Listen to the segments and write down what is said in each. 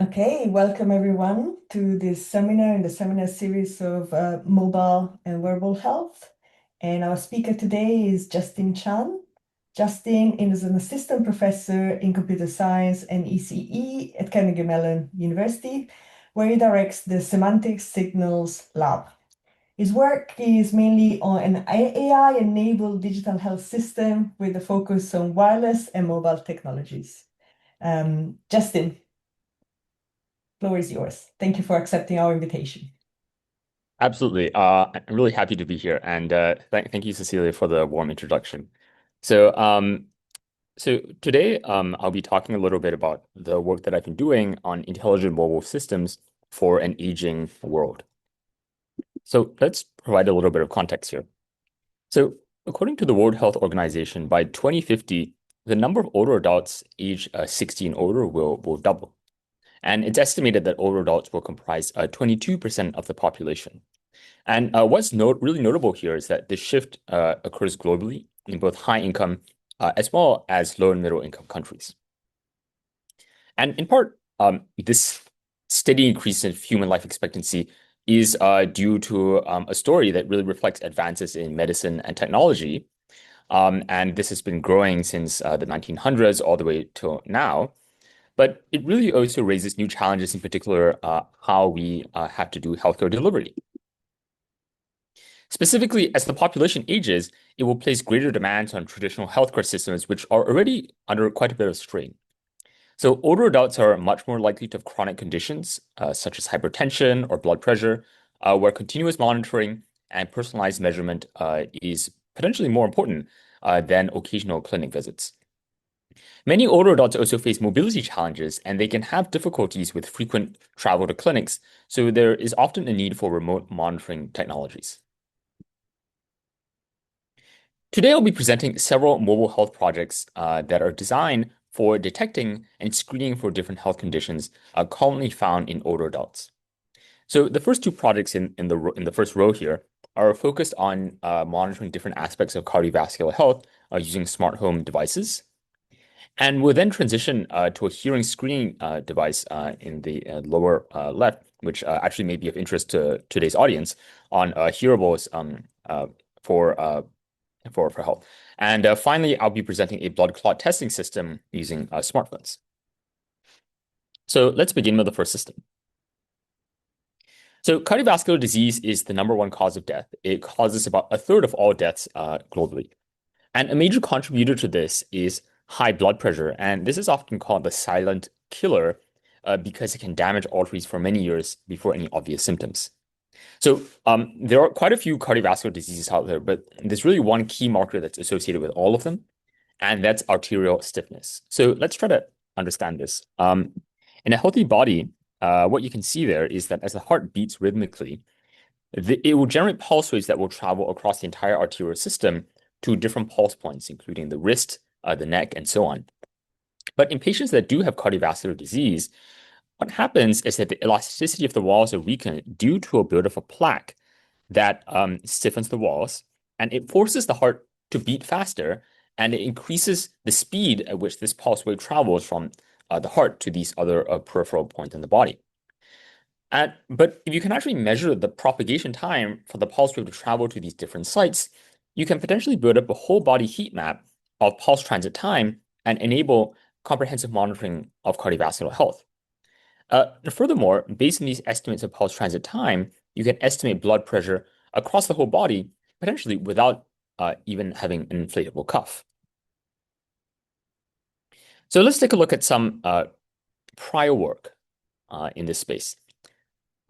Okay, welcome everyone to this seminar in the seminar series of mobile and wearable health. And our speaker today is Justin Chan. Justin is an assistant professor in computer science and ECE at Carnegie Mellon University, where he directs the Semantic Signals Lab. His work is mainly on an AI-enabled digital health system with a focus on wireless and mobile technologies. Justin, floor is yours. Thank you for accepting our invitation. Absolutely. I'm really happy to be here, and thank you, Cecilia, for the warm introduction. So, so today, I'll be talking a little bit about the work that I've been doing on intelligent mobile systems for an aging world. So let's provide a little bit of context here. So, according to the World Health Organization, by 2050, the number of older adults aged 60 and older will double. And it's estimated that older adults will comprise 22% of the population. And what's really notable here is that this shift occurs globally in both high income as well as low and middle income countries. And in part, this steady increase in human life expectancy is due to a story that really reflects advances in medicine and technology. And this has been growing since the 1900s all the way till now. But it really also raises new challenges, in particular, how we have to do healthcare delivery. Specifically, as the population ages, it will place greater demands on traditional healthcare systems, which are already under quite a bit of strain. So older adults are much more likely to have chronic conditions, such as hypertension or blood pressure, where continuous monitoring and personalized measurement is potentially more important than occasional clinic visits. Many older adults also face mobility challenges, and they can have difficulties with frequent travel to clinics, so there is often a need for remote monitoring technologies. Today, I'll be presenting several mobile health projects that are designed for detecting and screening for different health conditions commonly found in older adults. So the first two projects in the first row here are focused on monitoring different aspects of cardiovascular health using smart home devices. And we'll then transition to a hearing screening device in the lower left, which actually may be of interest to today's audience on hearables for health. And finally, I'll be presenting a blood clot testing system using smartphones. So let's begin with the first system. So cardiovascular disease is the number one cause of death. It causes about a third of all deaths globally. And a major contributor to this is high blood pressure. And this is often called the silent killer because it can damage arteries for many years before any obvious symptoms. So there are quite a few cardiovascular diseases out there, but there's really one key marker that's associated with all of them, and that's arterial stiffness. So let's try to understand this. In a healthy body, what you can see there is that as the heart beats rhythmically, it will generate pulse waves that will travel across the entire arterial system to different pulse points, including the wrist, the neck, and so on. But in patients that do have cardiovascular disease, what happens is that the elasticity of the walls are weakened due to a buildup of plaque that stiffens the walls, and it forces the heart to beat faster, and it increases the speed at which this pulse wave travels from the heart to these other peripheral points in the body. But if you can actually measure the propagation time for the pulse wave to travel to these different sites, you can potentially build up a whole body heat map of pulse transit time and enable comprehensive monitoring of cardiovascular health. Furthermore, based on these estimates of pulse transit time, you can estimate blood pressure across the whole body, potentially without even having an inflatable cuff. So let's take a look at some prior work in this space.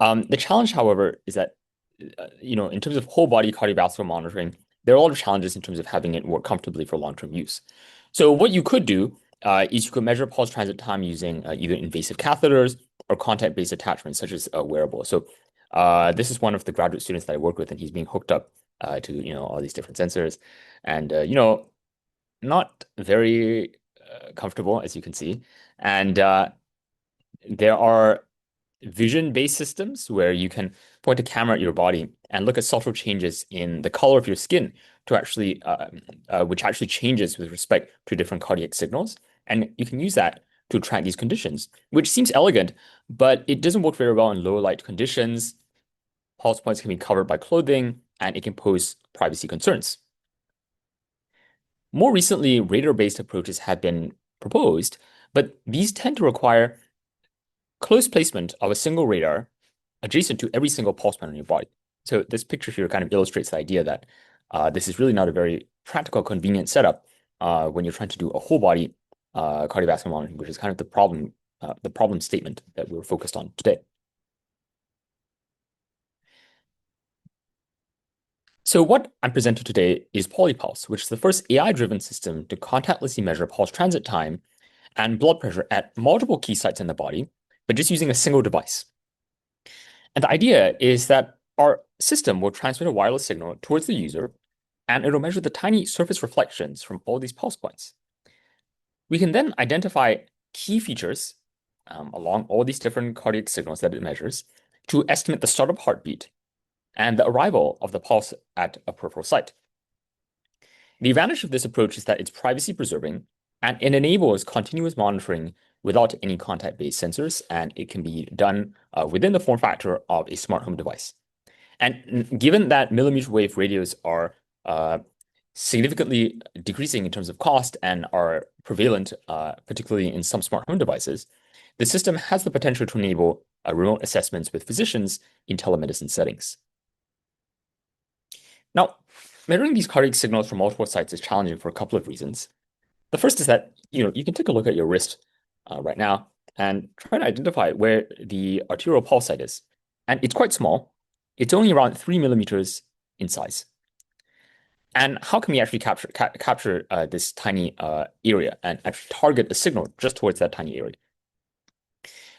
The challenge, however, is that in terms of whole body cardiovascular monitoring, there are a lot of challenges in terms of having it work comfortably for long-term use. So what you could do is you could measure pulse transit time using either invasive catheters or contact-based attachments, such as a wearable. So this is one of the graduate students that I work with, and he's being hooked up to all these different sensors, and not very comfortable, as you can see. And there are vision-based systems where you can point a camera at your body and look at subtle changes in the color of your skin to actually, which actually changes with respect to different cardiac signals. And you can use that to track these conditions, which seems elegant, but it doesn't work very well in low light conditions. Pulse points can be covered by clothing, and it can pose privacy concerns. More recently, radar-based approaches have been proposed, but these tend to require close placement of a single radar adjacent to every single pulse point on your body. So this picture here kind of illustrates the idea that this is really not a very practical, convenient setup when you're trying to do a whole body cardiovascular monitoring, which is kind of the problem statement that we're focused on today. So what I'm presenting today is PolyPulse, which is the first AI-driven system to contactlessly measure pulse transit time and blood pressure at multiple key sites in the body, but just using a single device. And the idea is that our system will transmit a wireless signal towards the user, and it'll measure the tiny surface reflections from all these pulse points. We can then identify key features along all these different cardiac signals that it measures to estimate the startup heartbeat and the arrival of the pulse at a peripheral site. The advantage of this approach is that it's privacy preserving and it enables continuous monitoring without any contact-based sensors, and it can be done within the form factor of a smart home device. And given that millimeter wave radios are significantly decreasing in terms of cost and are prevalent, particularly in some smart home devices, the system has the potential to enable remote assessments with physicians in telemedicine settings. Now, measuring these cardiac signals from multiple sites is challenging for a couple of reasons. The first is that you can take a look at your wrist right now and try to identify where the arterial pulse site is. And it's quite small. It's only around 3 millimeters in size. And how can we actually capture this tiny area and actually target a signal just towards that tiny area?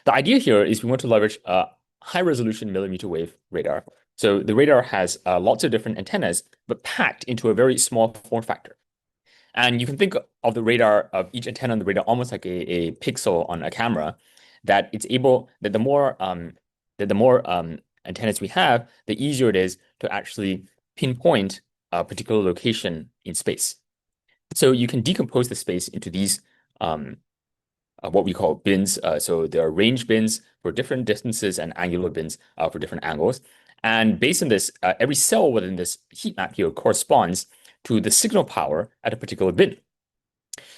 The idea here is we want to leverage a high-resolution millimeter wave radar. So the radar has lots of different antennas, but packed into a very small form factor. And you can think of the radar, of each antenna on the radar, almost like a pixel on a camera, that the more antennas we have, the easier it is to actually pinpoint a particular location in space. So you can decompose the space into these what we call bins. So there are range bins for different distances and angular bins for different angles. And based on this, every cell within this heat map here corresponds to the signal power at a particular bin.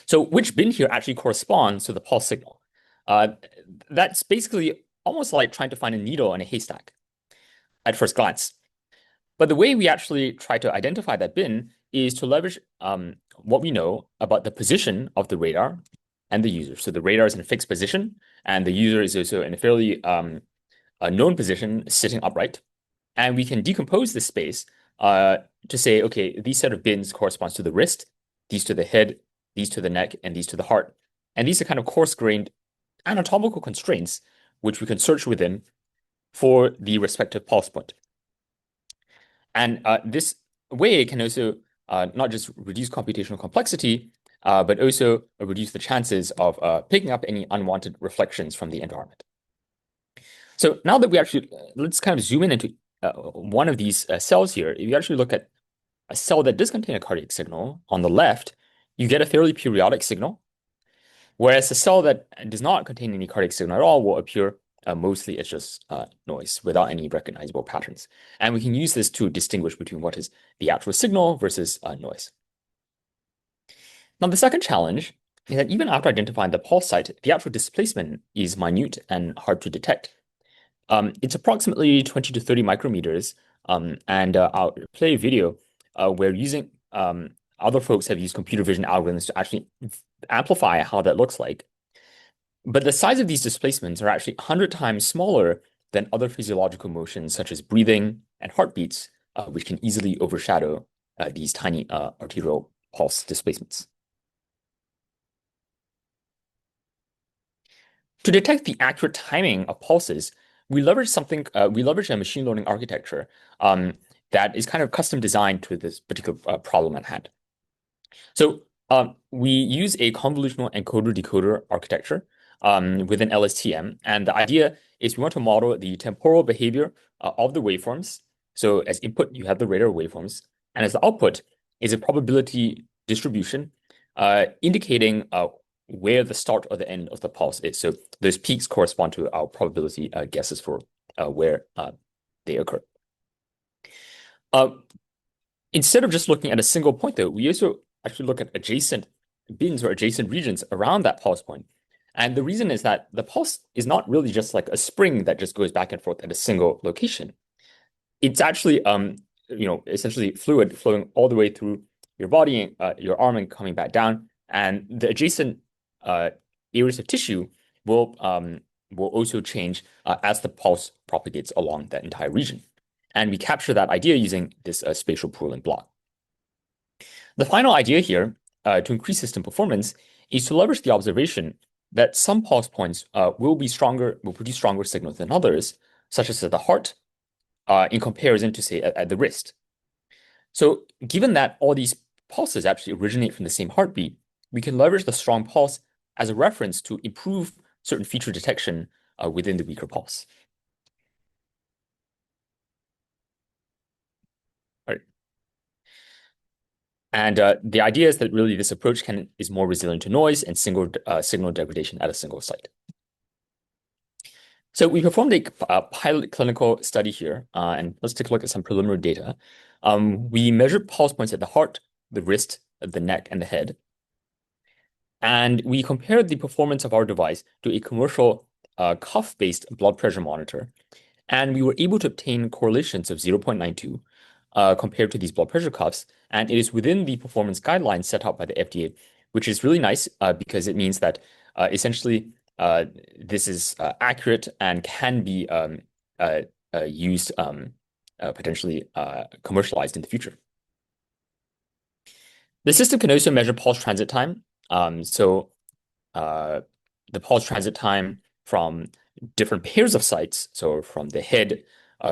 So which bin here actually corresponds to the pulse signal? That's basically almost like trying to find a needle in a haystack at first glance. But the way we actually try to identify that bin is to leverage what we know about the position of the radar and the user. So the radar is in a fixed position, and the user is also in a fairly known position, sitting upright. And we can decompose this space to say, okay, these set of bins corresponds to the wrist, these to the head, these to the neck, and these to the heart. And these are kind of coarse-grained anatomical constraints which we can search within for the respective pulse point. And this way can also not just reduce computational complexity, but also reduce the chances of picking up any unwanted reflections from the environment. So now that let's kind of zoom in into one of these cells here. If you actually look at a cell that does contain a cardiac signal, on the left, you get a fairly periodic signal, whereas a cell that does not contain any cardiac signal at all will appear mostly as just noise without any recognizable patterns. And we can use this to distinguish between what is the actual signal versus noise. Now, the second challenge is that even after identifying the pulse site, the actual displacement is minute and hard to detect. It's approximately 20 to 30 micrometers, and I'll play a video where other folks have used computer vision algorithms to actually amplify how that looks like. But the size of these displacements are actually 100 times smaller than other physiological motions, such as breathing and heartbeats, which can easily overshadow these tiny arterial pulse displacements. To detect the accurate timing of pulses, we leverage a machine learning architecture that is kind of custom designed to this particular problem at hand. So we use a convolutional encoder-decoder architecture within LSTM, and the idea is we want to model the temporal behavior of the waveforms. So as input, you have the radar waveforms, and as the output is a probability distribution indicating where the start or the end of the pulse is. So those peaks correspond to our probability guesses for where they occur. Instead of just looking at a single point, though, we also actually look at adjacent bins or adjacent regions around that pulse point. And the reason is that the pulse is not really just like a spring that just goes back and forth at a single location. It's actually, essentially fluid flowing all the way through your body, your arm, and coming back down. And the adjacent areas of tissue will also change as the pulse propagates along that entire region. And we capture that idea using this spatial pooling block. The final idea here to increase system performance is to leverage the observation that some pulse points will produce stronger signals than others, such as at the heart, in comparison to, say, at the wrist. So given that all these pulses actually originate from the same heartbeat, we can leverage the strong pulse as a reference to improve certain feature detection within the weaker pulse. All right. And the idea is that really this approach is more resilient to noise and signal degradation at a single site. So we performed a pilot clinical study here, and let's take a look at some preliminary data. We measured pulse points at the heart, the wrist, the neck, and the head. And we compared the performance of our device to a commercial cuff-based blood pressure monitor. And we were able to obtain correlations of 0.92 compared to these blood pressure cuffs. And it is within the performance guidelines set out by the FDA, which is really nice because it means that essentially this is accurate and can be used potentially commercialized in the future. The system can also measure pulse transit time. So the pulse transit time from different pairs of sites, so from the head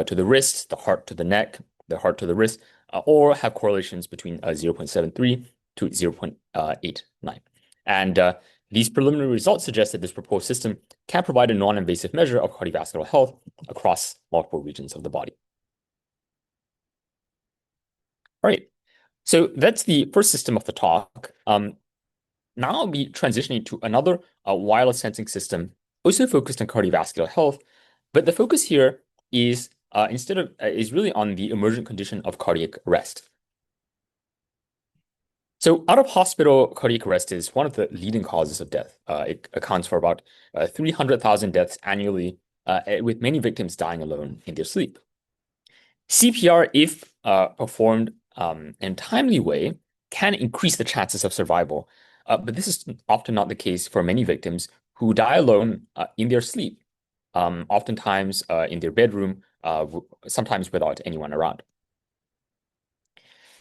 to the wrist, the heart to the neck, the heart to the wrist, or have correlations between 0.73 to 0.89. And these preliminary results suggest that this proposed system can provide a non-invasive measure of cardiovascular health across multiple regions of the body. All right, so that's the first system of the talk. Now I'll be transitioning to another wireless sensing system, also focused on cardiovascular health, but the focus here is is really on the emergent condition of cardiac arrest. So out-of-hospital cardiac arrest is one of the leading causes of death. It accounts for about 300,000 deaths annually, with many victims dying alone in their sleep. CPR, if performed in a timely way, can increase the chances of survival. But this is often not the case for many victims who die alone in their sleep, oftentimes in their bedroom, sometimes without anyone around.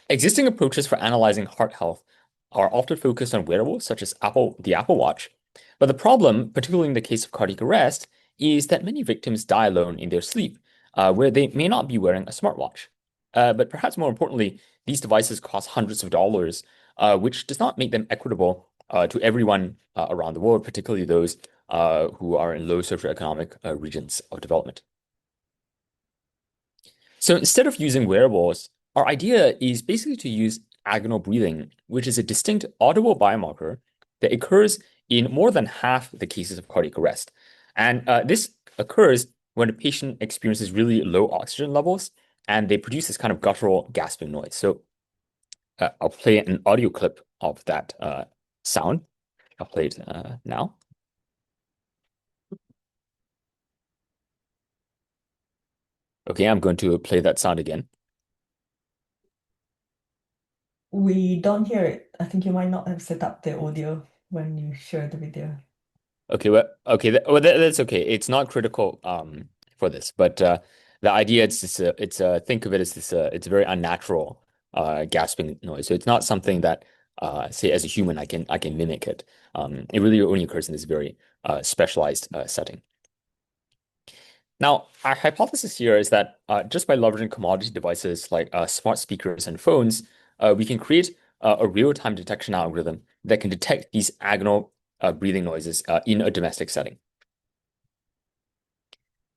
Existing approaches for analyzing heart health are often focused on wearables such as the Apple Watch. But the problem, particularly in the case of cardiac arrest, is that many victims die alone in their sleep, where they may not be wearing a smartwatch. But perhaps more importantly, these devices cost hundreds of dollars, which does not make them equitable to everyone around the world, particularly those who are in low socioeconomic regions of development. So instead of using wearables, our idea is basically to use agonal breathing, which is a distinct audible biomarker that occurs in more than half the cases of cardiac arrest. And this occurs when a patient experiences really low oxygen levels and they produce this kind of guttural gasping noise. So I'll play an audio clip of that sound. I'll play it now. Okay, I'm going to play that sound again. We don't hear it. I think you might not have set up the audio when you share the video. Okay, well, okay, that's okay. It's not critical for this, but the idea think of it as this it's a very unnatural gasping noise. So it's not something that say as a human I can mimic it. It really only occurs in this very specialized setting. Now, our hypothesis here is that just by leveraging commodity devices like smart speakers and phones, we can create a real-time detection algorithm that can detect these agonal breathing noises in a domestic setting.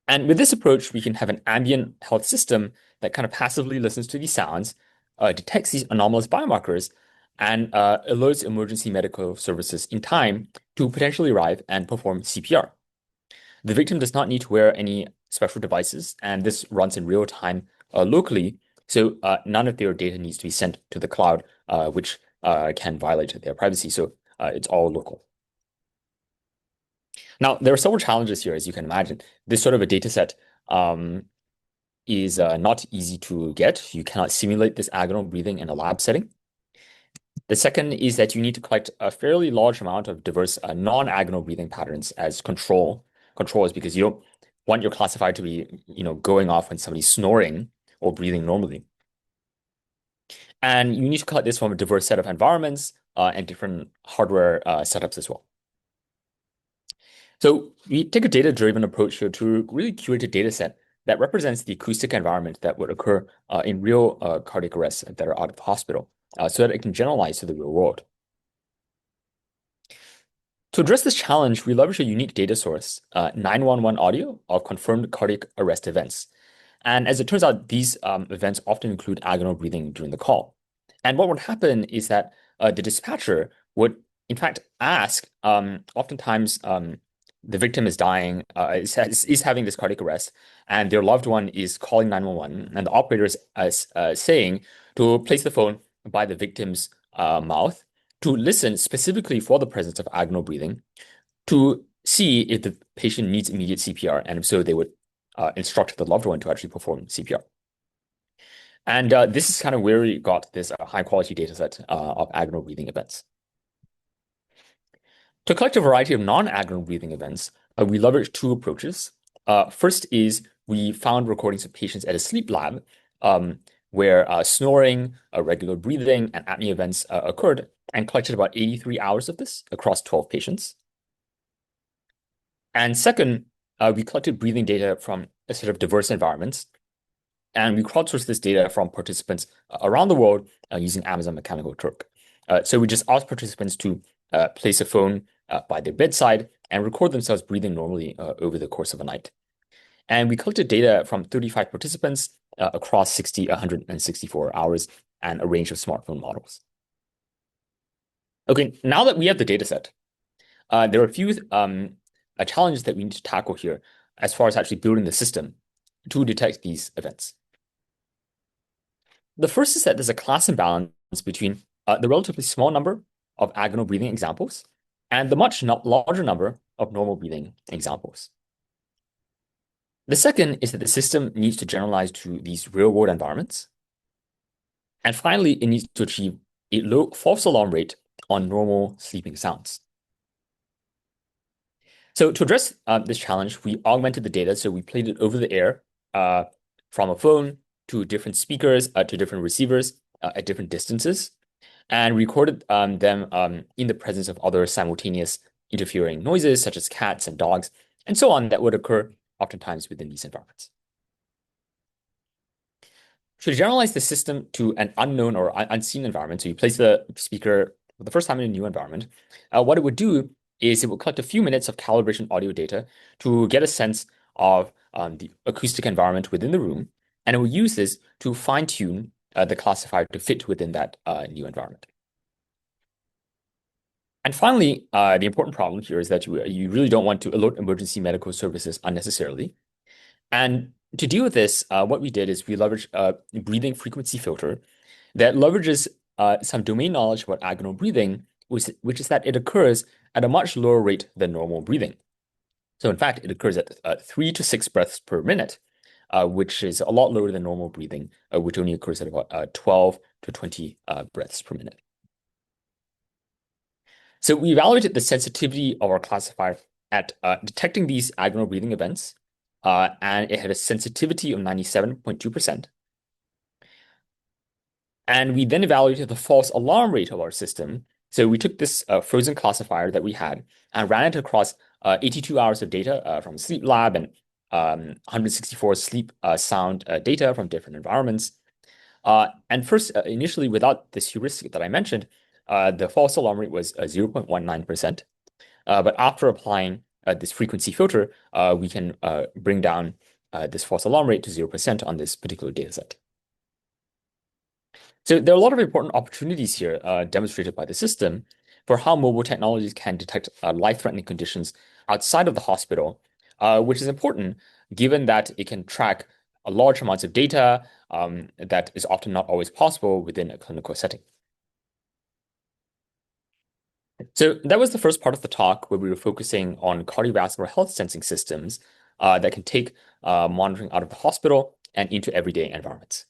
And with this approach, we can have an ambient health system that kind of passively listens to these sounds, detects these anomalous biomarkers, and alerts emergency medical services in time to potentially arrive and perform CPR. The victim does not need to wear any special devices, and this runs in real time locally, so none of their data needs to be sent to the cloud, which can violate their privacy. So it's all local. Now, there are several challenges here, as you can imagine. This sort of a data set is not easy to get. You cannot simulate this agonal breathing in a lab setting. The second is that you need to collect a fairly large amount of diverse non-agonal breathing patterns as controls, because you don't want your classifier to be, going off when somebody's snoring or breathing normally. And you need to collect this from a diverse set of environments and different hardware setups as well. So we take a data-driven approach here to really curate a data set that represents the acoustic environment that would occur in real cardiac arrests that are out of the hospital, so that it can generalize to the real world. To address this challenge, we leverage a unique data source, 911 audio of confirmed cardiac arrest events. And as it turns out, these events often include agonal breathing during the call. And what would happen is that the dispatcher would, in fact, ask, oftentimes the victim is dying, is having this cardiac arrest, and their loved one is calling 911, and the operator is saying to place the phone by the victim's mouth to listen specifically for the presence of agonal breathing, to see if the patient needs immediate CPR, and if so, they would instruct the loved one to actually perform CPR. And this is kind of where we got this high-quality data set of agonal breathing events. To collect a variety of non-agonal breathing events, we leverage two approaches. First is we found recordings of patients at a sleep lab where snoring, regular breathing, and apnea events occurred, and collected about 83 hours of this across 12 patients. And second, we collected breathing data from a set of diverse environments, and we crowdsourced this data from participants around the world using Amazon Mechanical Turk. So we just asked participants to place a phone by their bedside and record themselves breathing normally over the course of a night. And we collected data from 35 participants across 60, 164 hours and a range of smartphone models. Okay, now that we have the data set, there are a few challenges that we need to tackle here as far as actually building the system to detect these events. The first is that there's a class imbalance between the relatively small number of agonal breathing examples and the much larger number of normal breathing examples. The second is that the system needs to generalize to these real-world environments. And finally, it needs to achieve a low false alarm rate on normal sleeping sounds. So to address this challenge, we augmented the data. So we played it over the air from a phone to different speakers, to different receivers at different distances, and recorded them in the presence of other simultaneous interfering noises, such as cats and dogs, and so on, that would occur oftentimes within these environments. To generalize the system to an unknown or unseen environment, so you place the speaker for the first time in a new environment, what it would do is it will collect a few minutes of calibration audio data to get a sense of the acoustic environment within the room, and it will use this to fine-tune the classifier to fit within that new environment. And finally, the important problem here is that you really don't want to alert emergency medical services unnecessarily. And to deal with this, what we did is we leveraged a breathing frequency filter that leverages some domain knowledge about agonal breathing, which is that it occurs at a much lower rate than normal breathing. So in fact, it occurs at 3 to 6 breaths per minute, which is a lot lower than normal breathing, which only occurs at about 12 to 20 breaths per minute. So we evaluated the sensitivity of our classifier at detecting these agonal breathing events, and it had a sensitivity of 97.2%. And we then evaluated the false alarm rate of our system. So we took this frozen classifier that we had and ran it across 82 hours of data from sleep lab and 164 sleep sound data from different environments. And first, initially, without this heuristic that I mentioned, the false alarm rate was 0.19%. But after applying this frequency filter, we can bring down this false alarm rate to 0% on this particular data set. So there are a lot of important opportunities here demonstrated by the system for how mobile technologies can detect life-threatening conditions outside of the hospital, which is important given that it can track a large amounts of data that is often not always possible within a clinical setting. So that was the first part of the talk where we were focusing on cardiovascular health sensing systems that can take monitoring out of the hospital and into everyday environments.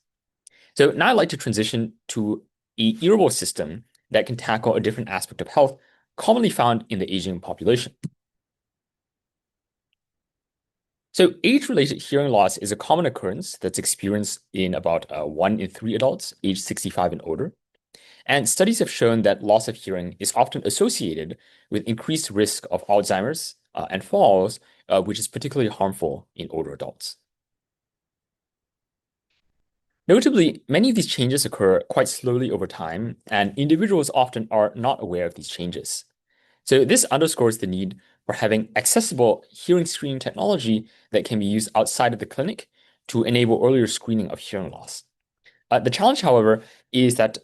So now I'd like to transition to a earable system that can tackle a different aspect of health commonly found in the aging population. So age-related hearing loss is a common occurrence that's experienced in about 1 in 3 adults aged 65 and older. And studies have shown that loss of hearing is often associated with increased risk of Alzheimer's and falls, which is particularly harmful in older adults. Notably, many of these changes occur quite slowly over time, and individuals often are not aware of these changes. So this underscores the need for having accessible hearing screening technology that can be used outside of the clinic to enable earlier screening of hearing loss. The challenge, however, is that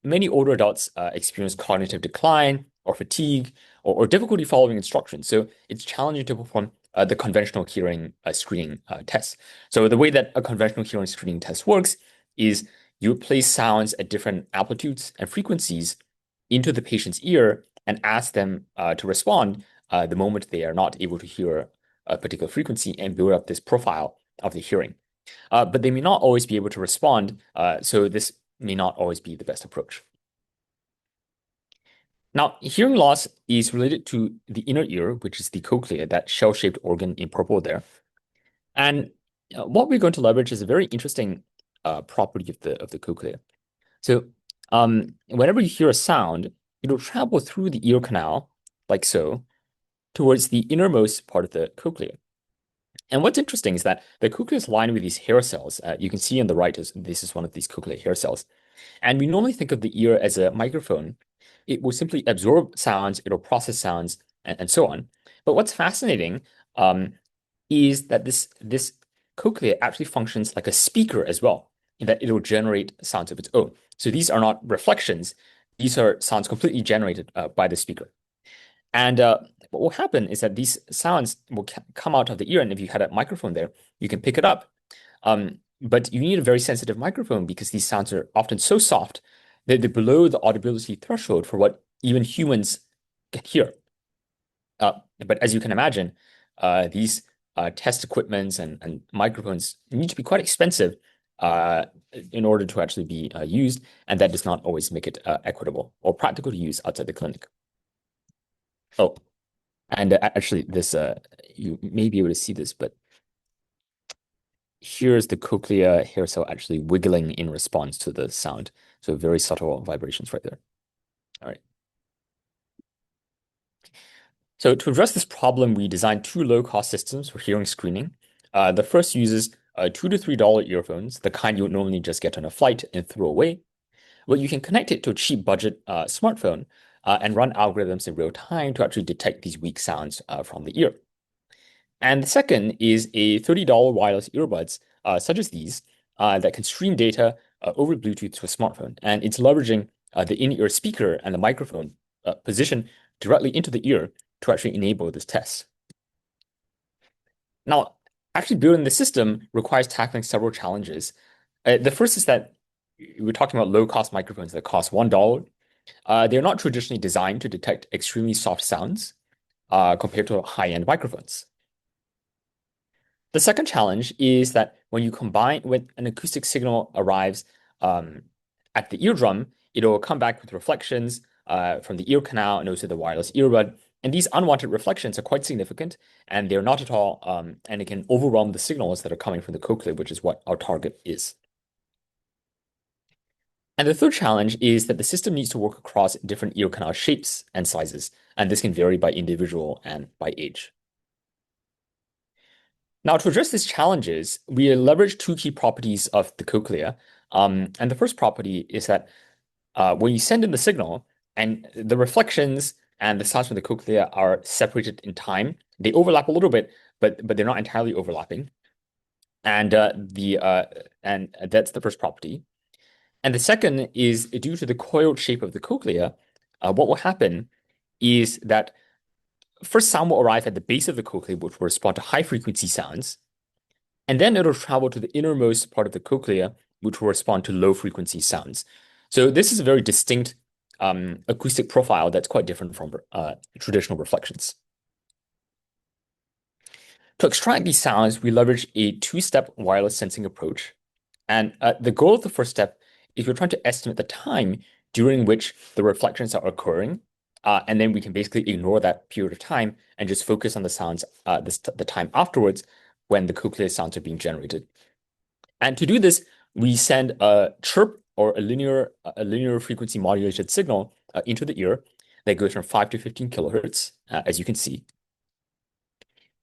many older adults experience cognitive decline or fatigue or difficulty following instructions. So it's challenging to perform the conventional hearing screening test. So the way that a conventional hearing screening test works is you place sounds at different amplitudes and frequencies into the patient's ear and ask them to respond the moment they are not able to hear a particular frequency and build up this profile of the hearing. But they may not always be able to respond, so this may not always be the best approach. Now, hearing loss is related to the inner ear, which is the cochlea, that shell-shaped organ in purple there. And what we're going to leverage is a very interesting property of the cochlea. So whenever you hear a sound, it'll travel through the ear canal, like so, towards the innermost part of the cochlea. And what's interesting is that the cochlea is lined with these hair cells. You can see on the right, this is one of these cochlear hair cells. And we normally think of the ear as a microphone. It will simply absorb sounds, it'll process sounds, and so on. But what's fascinating is that this cochlea actually functions like a speaker as well, in that it'll generate sounds of its own. So these are not reflections. These are sounds completely generated by the speaker. And what will happen is that these sounds will come out of the ear, and if you had a microphone there, you can pick it up. But you need a very sensitive microphone because these sounds are often so soft that they're below the audibility threshold for what even humans can hear. But as you can imagine, these test equipments and microphones need to be quite expensive in order to actually be used, and that does not always make it equitable or practical to use outside the clinic. Oh, and actually, this you may be able to see this, but here's the cochlea hair cell actually wiggling in response to the sound. So very subtle vibrations right there. All right. So to address this problem, we designed two low-cost systems for hearing screening. The first uses $2 to $3 earphones, the kind you would normally just get on a flight and throw away. But you can connect it to a cheap budget smartphone and run algorithms in real time to actually detect these weak sounds from the ear. And the second is a $30 wireless earbuds, such as these, that can stream data over Bluetooth to a smartphone. And it's leveraging the in-ear speaker and the microphone positioned directly into the ear to actually enable this test. Now, actually building the system requires tackling several challenges. The first is that we're talking about low-cost microphones that cost $1. They're not traditionally designed to detect extremely soft sounds compared to high-end microphones. The second challenge is that when you combine when an acoustic signal arrives at the eardrum, it'll come back with reflections from the ear canal and also the wireless earbud. And these unwanted reflections are quite significant, and they're not at all, and it can overwhelm the signals that are coming from the cochlea, which is what our target is. And the third challenge is that the system needs to work across different ear canal shapes and sizes, and this can vary by individual and by age. Now, to address these challenges, we leverage two key properties of the cochlea. And the first property is that when you send in the signal and the reflections and the sounds from the cochlea are separated in time, they overlap a little bit, but they're not entirely overlapping. And that's the first property. And the second is due to the coiled shape of the cochlea, what will happen is that first sound will arrive at the base of the cochlea, which will respond to high frequency sounds. And then it'll travel to the innermost part of the cochlea, which will respond to low frequency sounds. So this is a very distinct acoustic profile that's quite different from traditional reflections. To extract these sounds, we leverage a two-step wireless sensing approach. And the goal of the first step is we're trying to estimate the time during which the reflections are occurring. And then we can basically ignore that period of time and just focus on the sounds, the time afterwards when the cochlear sounds are being generated. And to do this, we send a chirp or a linear frequency modulated signal into the ear that goes from 5 to 15 kilohertz, as you can see.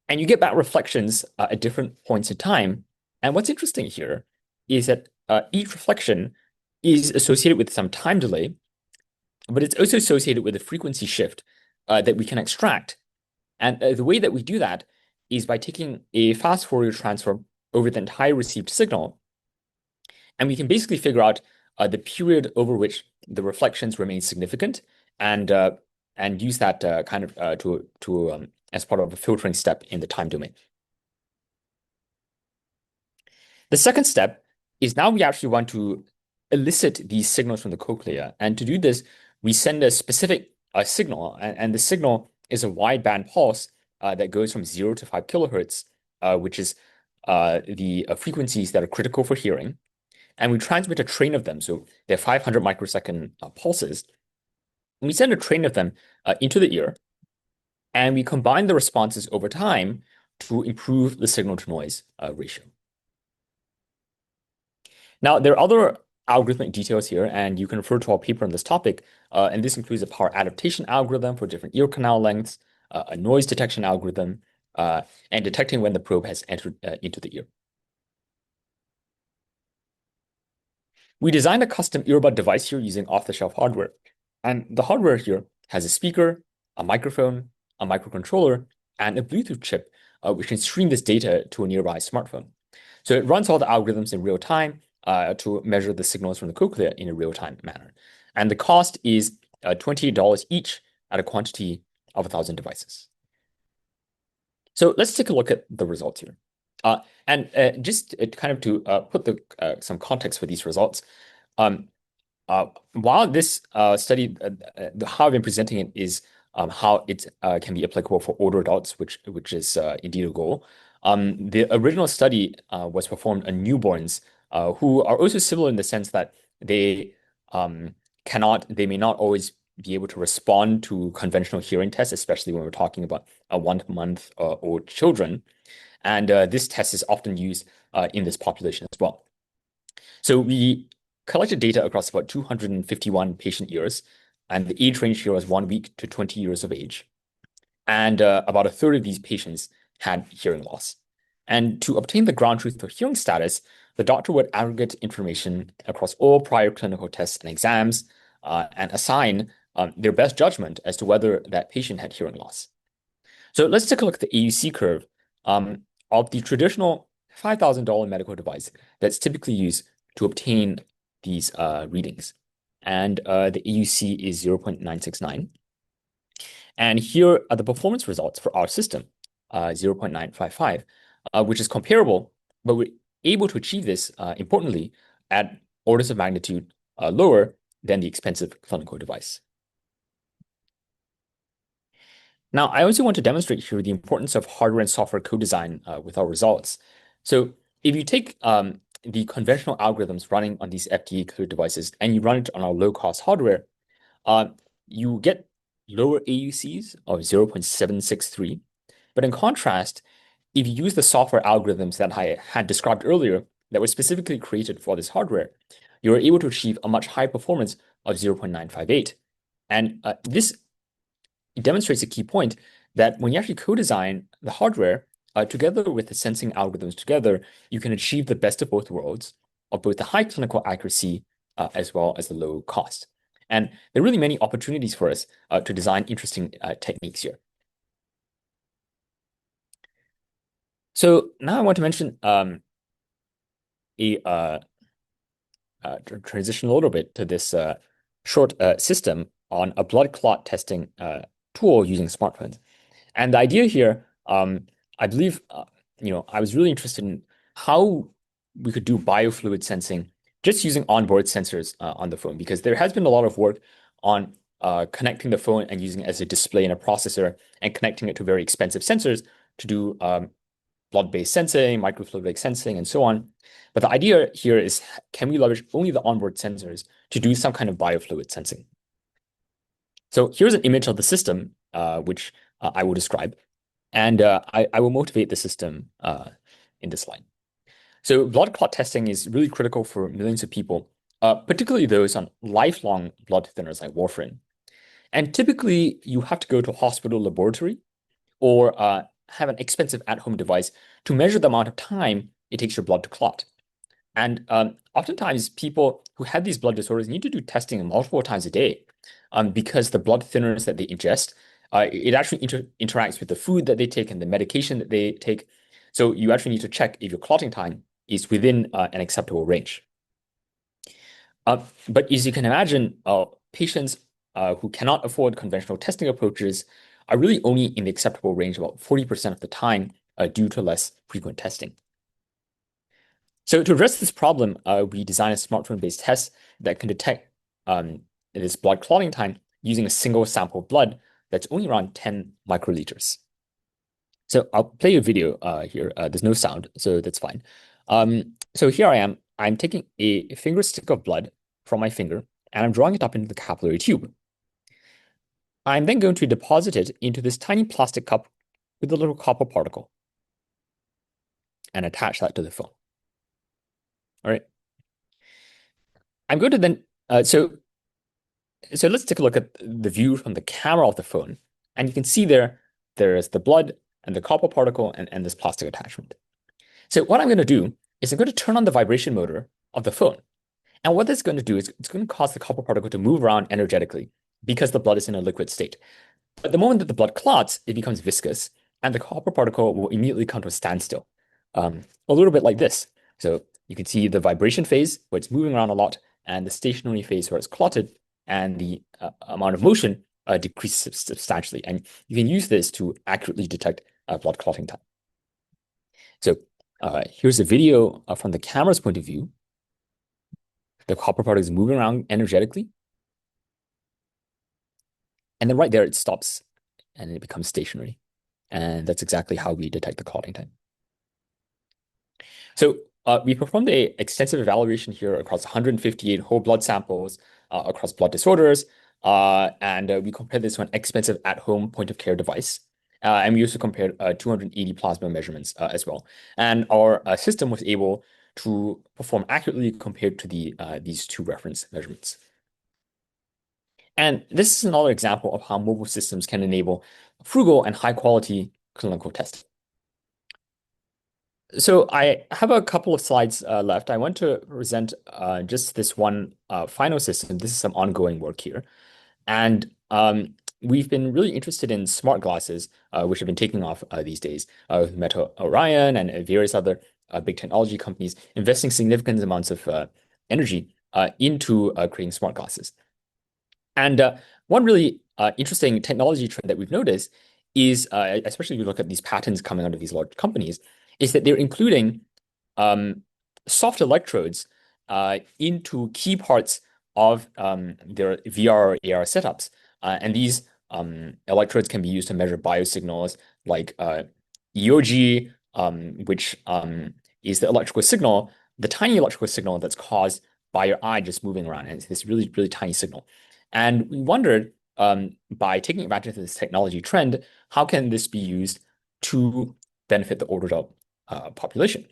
And you get back reflections at different points in time. And what's interesting here is that each reflection is associated with some time delay, but it's also associated with a frequency shift that we can extract. And the way that we do that is by taking a fast Fourier transform over the entire received signal. And we can basically figure out the period over which the reflections remain significant and use that kind of to as part of a filtering step in the time domain. The second step is now we actually want to elicit these signals from the cochlea. And to do this, we send a specific signal, and the signal is a wideband pulse that goes from 0 to 5 kilohertz, which is the frequencies that are critical for hearing. And we transmit a train of them. So they're 500 microsecond pulses. And we send a train of them into the ear, and we combine the responses over time to improve the signal to noise ratio. Now, there are other algorithmic details here, and you can refer to our paper on this topic. And this includes a power adaptation algorithm for different ear canal lengths, a noise detection algorithm, and detecting when the probe has entered into the ear. We designed a custom earbud device here using off-the-shelf hardware. And the hardware here has a speaker, a microphone, a microcontroller, and a Bluetooth chip, which can stream this data to a nearby smartphone. So it runs all the algorithms in real time to measure the signals from the cochlea in a real-time manner. And the cost is $28 each at a quantity of 1,000 devices. So let's take a look at the results here. And just kind of to put some context for these results, while this study, how I've been presenting it is how it can be applicable for older adults, which is indeed a goal. The original study was performed on newborns who are also similar in the sense that they may not always be able to respond to conventional hearing tests, especially when we're talking about 1 month old children. And this test is often used in this population as well. So we collected data across about 251 patient ears, and the age range here was 1 week to 20 years of age. And about a third of these patients had hearing loss. And to obtain the ground truth for hearing status, the doctor would aggregate information across all prior clinical tests and exams and assign their best judgment as to whether that patient had hearing loss. So let's take a look at the AUC curve of the traditional $5,000 medical device that's typically used to obtain these readings. And the AUC is 0.969. And here are the performance results for our system, 0.955, which is comparable, but we're able to achieve this, importantly, at orders of magnitude lower than the expensive clinical device. Now, I also want to demonstrate here the importance of hardware and software co-design with our results. So if you take the conventional algorithms running on these FDA-cleared devices and you run it on our low-cost hardware, you get lower AUCs of 0.763. But in contrast, if you use the software algorithms that I had described earlier that were specifically created for this hardware, you're able to achieve a much higher performance of 0.958. And this demonstrates a key point that when you actually co-design the hardware together with the sensing algorithms together, you can achieve the best of both worlds of both the high clinical accuracy as well as the low cost. And there are really many opportunities for us to design interesting techniques here. So now I want to mention a transition a little bit to this short system on a blood clot testing tool using smartphones. And the idea here, I believe, I was really interested in how we could do biofluid sensing just using onboard sensors on the phone, because there has been a lot of work on connecting the phone and using it as a display in a processor and connecting it to very expensive sensors to do blood-based sensing, microfluidic sensing, and so on. But the idea here is, can we leverage only the onboard sensors to do some kind of biofluid sensing? So here's an image of the system, which I will describe. And I will motivate the system in this slide. So blood clot testing is really critical for millions of people, particularly those on lifelong blood thinners like warfarin. And typically, you have to go to a hospital laboratory or have an expensive at-home device to measure the amount of time it takes your blood to clot. And oftentimes, people who have these blood disorders need to do testing multiple times a day because the blood thinners that they ingest, it actually interacts with the food that they take and the medication that they take. So you actually need to check if your clotting time is within an acceptable range. But as you can imagine, patients who cannot afford conventional testing approaches are really only in the acceptable range about 40% of the time due to less frequent testing. So to address this problem, we designed a smartphone-based test that can detect this blood clotting time using a single sample of blood that's only around 10 microliters. So I'll play a video here. There's no sound, so that's fine. So here I am. I'm taking a finger stick of blood from my finger, and I'm drawing it up into the capillary tube. I'm then going to deposit it into this tiny plastic cup with a little copper particle and attach that to the phone. All right. I'm going to then, so let's take a look at the view from the camera of the phone. And you can see there's the blood and the copper particle and this plastic attachment. So what I'm going to do is I'm going to turn on the vibration motor of the phone. And what that's going to do is it's going to cause the copper particle to move around energetically because the blood is in a liquid state. But the moment that the blood clots, it becomes viscous, and the copper particle will immediately come to a standstill, a little bit like this. So you can see the vibration phase where it's moving around a lot, and the stationary phase where it's clotted, and the amount of motion decreases substantially. And you can use this to accurately detect blood clotting time. So here's a video from the camera's point of view. The copper particle is moving around energetically. And then right there, it stops and it becomes stationary. And that's exactly how we detect the clotting time. So we performed an extensive evaluation here across 158 whole blood samples across blood disorders. And we compared this to an expensive at-home point-of-care device. And we also compared 280 plasma measurements as well. And our system was able to perform accurately compared to these two reference measurements. And this is another example of how mobile systems can enable frugal and high-quality clinical testing. So I have a couple of slides left. I want to present just this one final system. This is some ongoing work here. And we've been really interested in smart glasses, which have been taking off these days, with Meta Orion and various other big technology companies investing significant amounts of energy into creating smart glasses. And one really interesting technology trend that we've noticed is, especially if you look at these patents coming out of these large companies, is that they're including soft electrodes into key parts of their VR or AR setups. And these electrodes can be used to measure biosignals like EOG, which is the electrical signal, the tiny electrical signal that's caused by your eye just moving around. And it's this really, really tiny signal. And we wondered, by taking advantage of this technology trend, how can this be used to benefit the older adult population?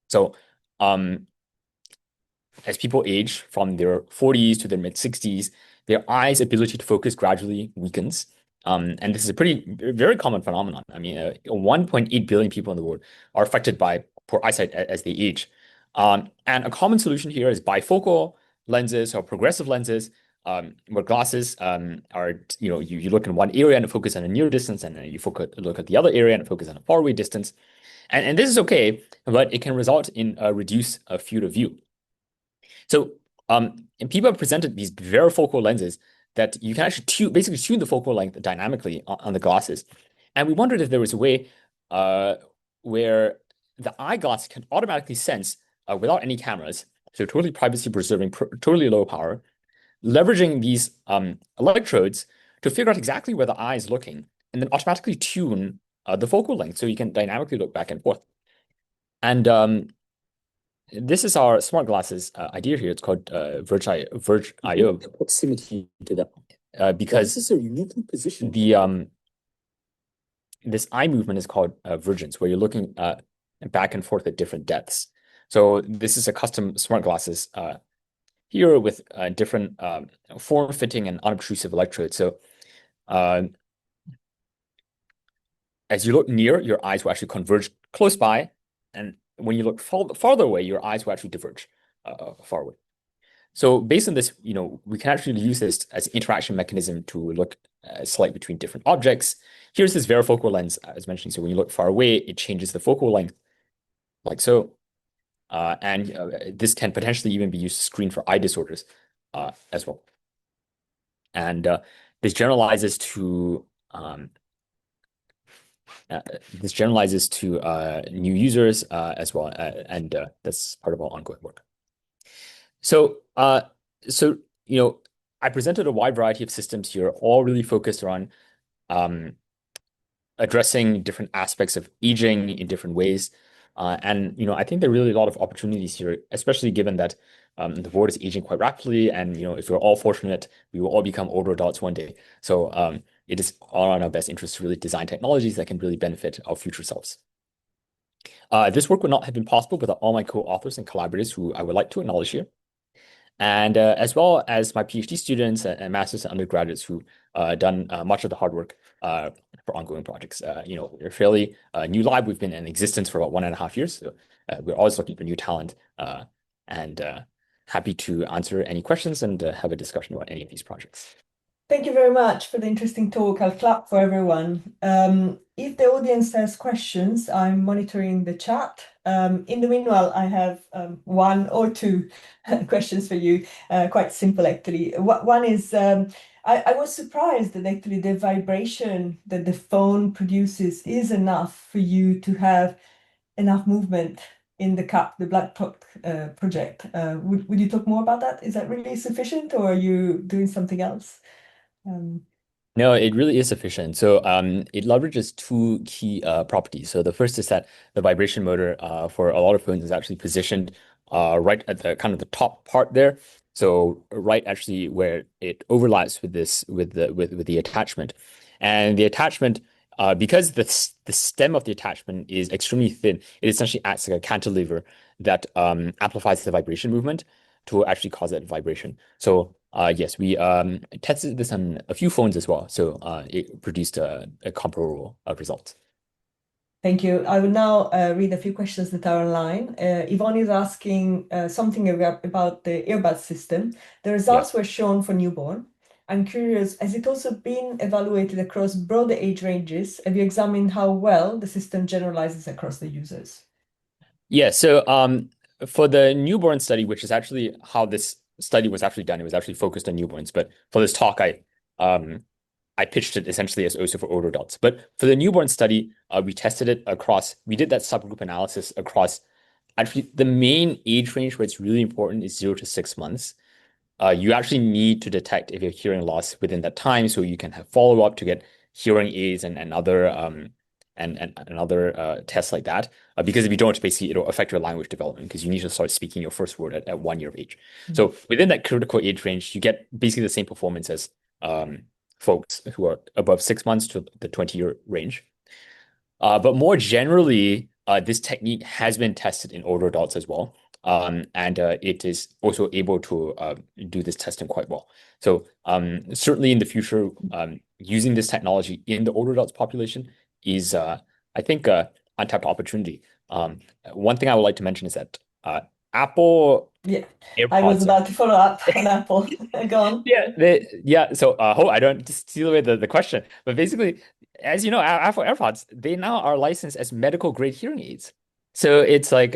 So as people age from their 40s to their mid-60s, their eye's ability to focus gradually weakens. And this is a very common phenomenon. I mean, 1.8 billion people in the world are affected by poor eyesight as they age. And a common solution here is bifocal lenses or progressive lenses, where glasses are, you look in one area and focus on a near distance, and then you look at the other area and focus on a faraway distance. And this is okay, but it can result in a reduced field of view. So and people have presented these varifocal lenses that you can actually basically tune the focal length dynamically on the glasses. And we wondered if there was a way uh, where the eyeglass can automatically sense without any cameras, so totally privacy preserving, totally low power, leveraging these electrodes to figure out exactly where the eye is looking, and then automatically tune the focal length so you can dynamically look back and forth. And this is our smart glasses idea here. It's called Verge IO. Proximity to them, because this is a uniquely positioned. This eye movement is called vergence, where you're looking back and forth at different depths. So this is a custom smart glasses here with different form-fitting and unobtrusive electrodes. So as you look near, your eyes will actually converge close by, and when you look farther away, your eyes will actually diverge far away. So based on this, we can actually use this as an interaction mechanism to look slightly between different objects. Here's this varifocal lens, as mentioned. So when you look far away, it changes the focal length, like so. And this can potentially even be used to screen for eye disorders as well. And this generalizes to new users as well, and that's part of our ongoing work. So, I presented a wide variety of systems here, all really focused on addressing different aspects of aging in different ways. And I think there are really a lot of opportunities here, especially given that the world is aging quite rapidly, and if we're all fortunate, we will all become older adults one day. So it is all in our best interest to really design technologies that can really benefit our future selves. This work would not have been possible without all my co-authors and collaborators who I would like to acknowledge here, and as well as my PhD students and masters and undergraduates who done much of the hard work for ongoing projects. We're a fairly new lab. We've been in existence for about 1.5 years, so we're always looking for new talent, and happy to answer any questions and have a discussion about any of these projects. Thank you very much for the interesting talk. I'll clap for everyone. If the audience has questions, I'm monitoring the chat. In the meanwhile, I have one or two questions for you, quite simple actually. One is, I was surprised that actually the vibration that the phone produces is enough for you to have enough movement in the cup, the blood clot project. Would you talk more about that? Is that really sufficient, or are you doing something else? No, it really is sufficient. So it leverages two key properties. So the first is that the vibration motor for a lot of phones is actually positioned right at the kind of the top part there. So right actually where it overlaps with the attachment. And the attachment, because the stem of the attachment is extremely thin, it essentially acts like a cantilever that amplifies the vibration movement to actually cause that vibration. So yes, we tested this on a few phones as well. So it produced a comparable result. Thank you. I will now read a few questions that are online. Yvonne is asking something about the earbud system. The results were shown for newborn. I'm curious, has it also been evaluated across broader age ranges? Have you examined how well the system generalizes across the users? Yeah, so for the newborn study, which is actually how this study was actually done, it was actually focused on newborns. But for this talk, I pitched it essentially as also for older adults. But for the newborn study, we tested it across, we did that subgroup analysis across actually the main age range where it's really important is 0 to 6 months. You actually need to detect if you have hearing loss within that time, so you can have follow-up to get hearing aids and other tests like that. Because if you don't, basically it'll affect your language development because you need to start speaking your first word at 1 year of age. So within that critical age range, you get basically the same performance as folks who are above 6 months to the 20-year range. But more generally, this technique has been tested in older adults as well. And it is also able to do this testing quite well. So certainly in the future, using this technology in the older adults population is, I think, untapped opportunity. One thing I would like to mention is that Apple Yeah, AirPods. I was about to follow up on Apple. Go on. Yeah. So hope I don't just steal away the question, but basically, as you know, Apple AirPods, they now are licensed as medical grade hearing aids. So it's like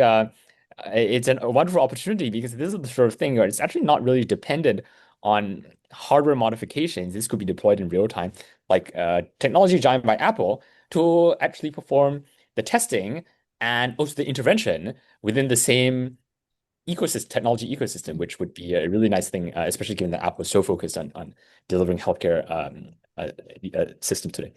it's a wonderful opportunity because this is the sort of thing where it's actually not really dependent on hardware modifications. This could be deployed in real time, like technology giant by Apple, to actually perform the testing and also the intervention within the same ecosystem, technology ecosystem, which would be a really nice thing, especially given that Apple is so focused on delivering healthcare system today.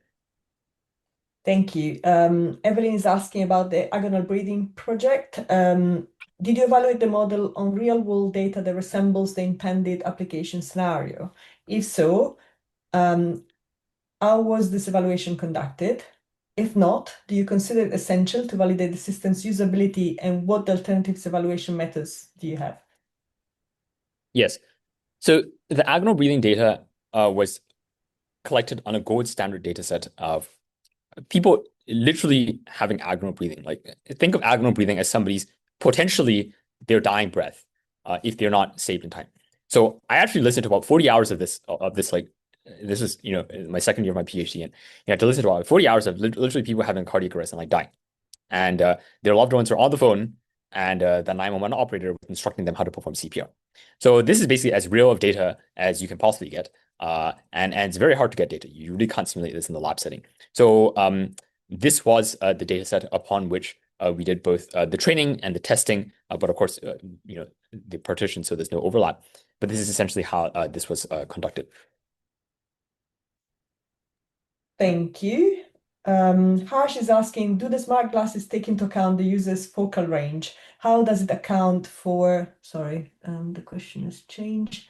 Thank you. Evelyn is asking about the agonal breathing project. Did you evaluate the model on real-world data that resembles the intended application scenario? If so, how was this evaluation conducted? If not, do you consider it essential to validate the system's usability, and what alternatives evaluation methods do you have? Yes. So the agonal breathing data was collected on a gold standard data set of people literally having agonal breathing. Like think of agonal breathing as somebody's potentially their dying breath if they're not saved in time. So I actually listened to about 40 hours of this like this is my second year of my PhD, and you have to listen to about 40 hours of literally people having cardiac arrest and like dying, and their loved ones are on the phone, and the 911 operator was instructing them how to perform CPR. So this is basically as real of data as you can possibly get. And it's very hard to get data. You really can't simulate this in the lab setting. So this was the data set upon which we did both the training and the testing, but of course, the partition, so there's no overlap. But this is essentially how this was conducted. Thank you. Harsh is asking, do the smart glasses take into account the user's focal range? How does it account for, sorry, the question has changed.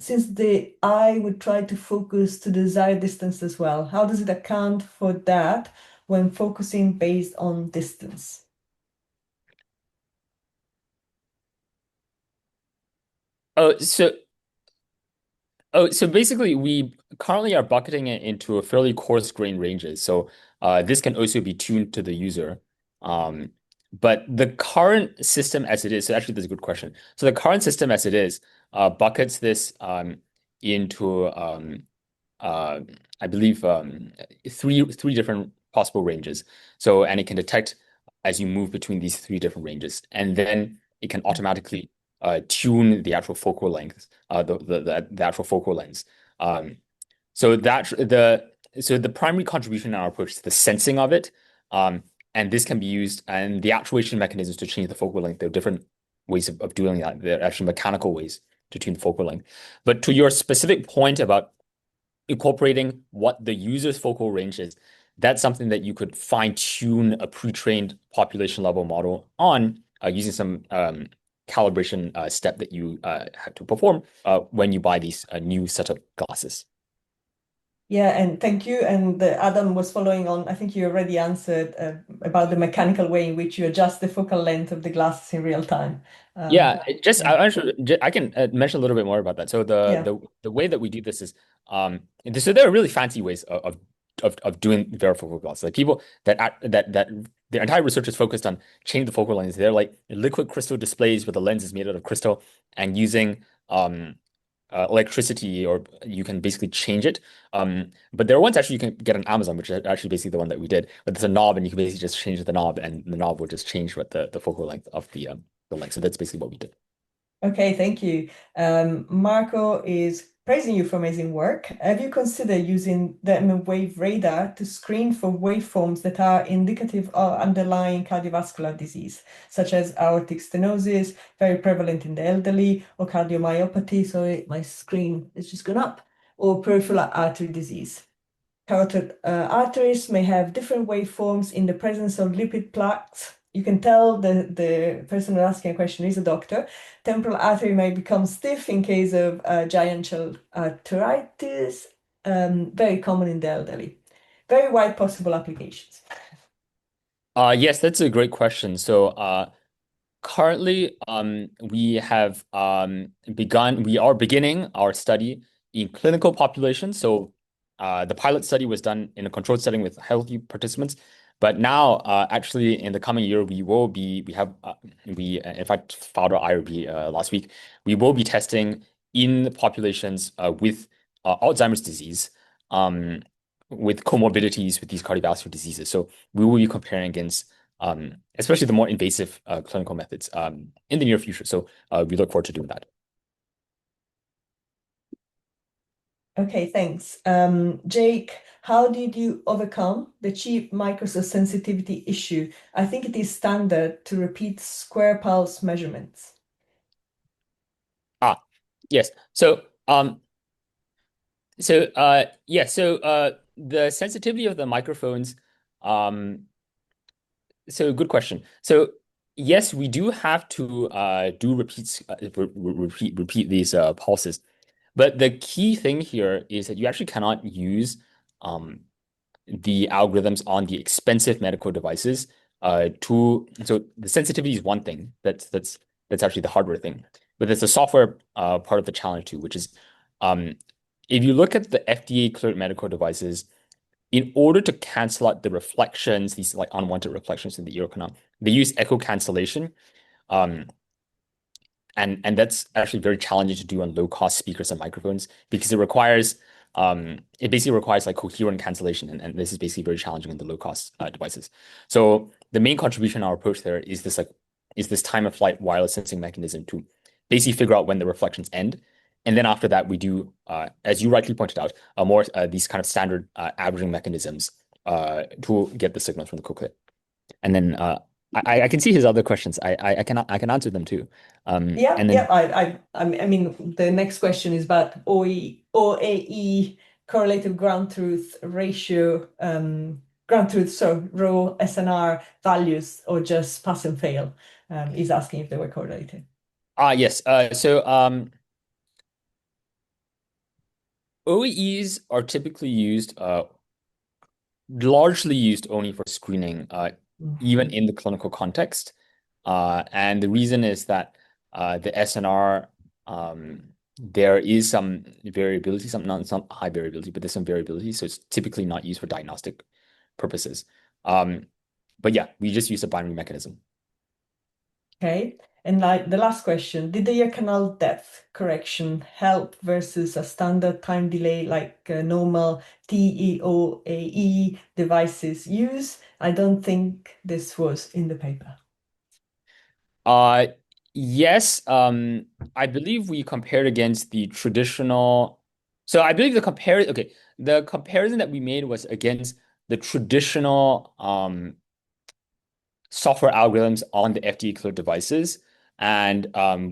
Since the eye would try to focus to the desired distance as well, how does it account for that when focusing based on distance? Oh, so so basically, we currently are bucketing it into a fairly coarse grain ranges. So this can also be tuned to the user. Um, but the current system as it is, so actually, that's a good question. So the current system as it is buckets this into uh, I believe three different possible ranges. So and it can detect as you move between these three different ranges, and then it can automatically tune the actual focal length, the actual focal lengths. Um, so the primary contribution in our approach is the sensing of it, and this can be used and the actuation mechanisms to change the focal length. There are different ways of doing that. There are actually mechanical ways to tune focal length. But to your specific point about incorporating what the user's focal range is, that's something that you could fine tune a pre-trained population level model on using some calibration step that you have to perform when you buy these new set of glasses. Yeah, and thank you. And Adam was following on. I think you already answered about the mechanical way in which you adjust the focal length of the glasses in real time. Yeah, Yeah, I can mention a little bit more about that. So yeah. the way that we do this is so there are really fancy ways of doing varifocal glasses. Like people that their entire research is focused on changing the focal lengths. They're like liquid crystal displays where the lens is made out of crystal and using electricity, or you can basically change it. But there are ones actually you can get on Amazon, which is actually basically the one that we did. But there's a knob, and you can basically just change the knob, and the knob will just change what the focal length of the length. So that's basically what we did. Okay, thank you. Marco is praising you for amazing work. Have you considered using the wave radar to screen for waveforms that are indicative of underlying cardiovascular disease, such as aortic stenosis, very prevalent in the elderly, or cardiomyopathy? Sorry, my screen has just gone up, or peripheral artery disease. Carotid arteries may have different waveforms in the presence of lipid plaques. You can tell the person who's asking a question is a doctor. Temporal artery may become stiff in case of giant cell arteritis, very common in the elderly. Very wide possible applications. Yes, that's a great question. So currently, we are beginning our study in clinical populations. So, the pilot study was done in a controlled setting with healthy participants. But now, actually, in the coming year, we in fact filed our IRB last week. We will be testing in populations with Alzheimer's disease, with comorbidities with these cardiovascular diseases. So we will be comparing against especially the more invasive clinical methods in the near future. So we look forward to doing that. Okay, thanks. Jake, how did you overcome the cheap Microsoft sensitivity issue? I think it is standard to repeat square pulse measurements. Yes. The sensitivity of the microphones, so good question. So yes, we do have to do repeat these pulses. But the key thing here is that you actually cannot use the algorithms on the expensive medical devices so the sensitivity is one thing that's actually the hardware thing, but there's a software part of the challenge too, which is if you look at the FDA cleared medical devices, in order to cancel out the reflections, these like unwanted reflections in the ear canal, they use echo cancellation. And that's actually very challenging to do on low cost speakers and microphones because it basically requires like coherent cancellation, and this is basically very challenging in the low cost devices. So the main contribution in our approach there is this time of flight wireless sensing mechanism to basically figure out when the reflections end. And then after that, we do, as you rightly pointed out, more these kind of standard averaging mechanisms to get the signals from the cochlea. And then I can see his other questions. I can answer them too. Yeah, And then yeah. I mean, the next question is about OAE correlative ground truth ratio, so raw SNR values, or just pass and fail. He's asking if they were correlated. yes. OEEs are typically largely used only for screening, even in the clinical context. And the reason is that the SNR, there is some variability, not high variability, but there's some variability. So it's typically not used for diagnostic purposes. But yeah, we just use a binary mechanism. Okay. And like the last question, did the ear canal depth correction help versus a standard time delay like normal TEOAE devices use? I don't think this was in the paper. Uh, yes, I believe we compared against the traditional. So I believe the comparison that we made was against the traditional software algorithms on the FDA cleared devices, and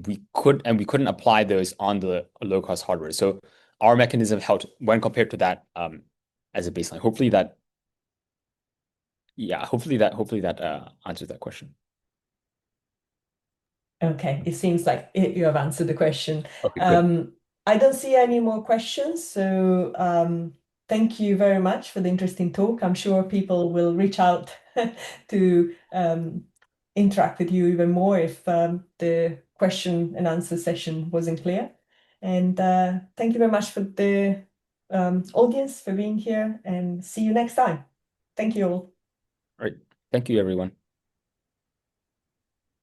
we couldn't apply those on the low cost hardware. So our mechanism helped when compared to that as a baseline. Hopefully that answers that question. Okay, it seems like you have answered the question. Okay, good. I don't see any more questions, so thank you very much for the interesting talk. I'm sure people will reach out to interact with you even more if the question and answer session wasn't clear. And thank you very much for the audience for being here, and see you next time. Thank you all. All right. Thank you, everyone.